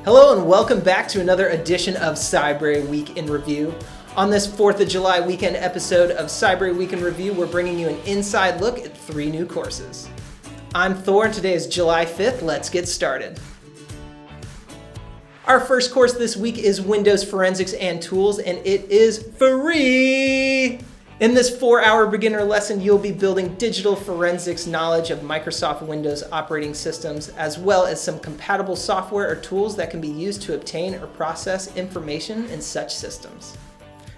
Hello and welcome back to another edition of Cybrary Week in Review. On this 4th of July weekend episode of Cybrary Week in Review, we're bringing you an inside look at 3 new courses. I'm Thor and today is July 5th. Let's get started. Our first course this week is Windows Forensics and Tools, and it is free! In this 4-hour beginner lesson, you'll be building digital forensics knowledge of Microsoft Windows operating systems, as well as some compatible software or tools that can be used to obtain or process information in such systems.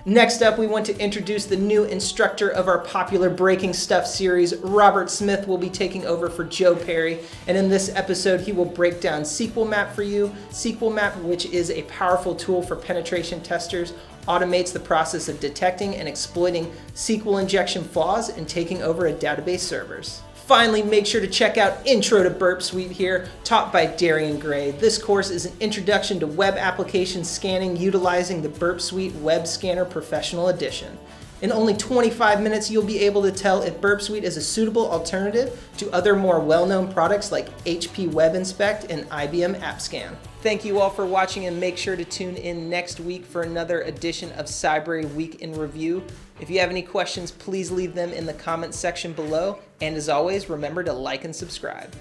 Next up, we want to introduce the new instructor of our popular Breaking Stuff series. Robert Smith will be taking over for Joe Perry, and in this episode, he will break down SQLMap for you. SQLMap, which is a powerful tool for penetration testers, automates the process of detecting and exploiting SQL injection flaws and taking over a database servers. Finally, make sure to check out Intro to Burp Suite here, taught by Darian. This course is an introduction to web application scanning utilizing the Burp Suite Web Scanner Professional Edition. In only 25 minutes, you'll be able to tell if Burp Suite is a suitable alternative to other more well-known products like HP Web Inspect and IBM AppScan. Thank you all for watching, and make sure to tune in next week for another edition of Cybrary Week in Review. If you have any questions, please leave them in the comments section below. And as always, remember to like and subscribe.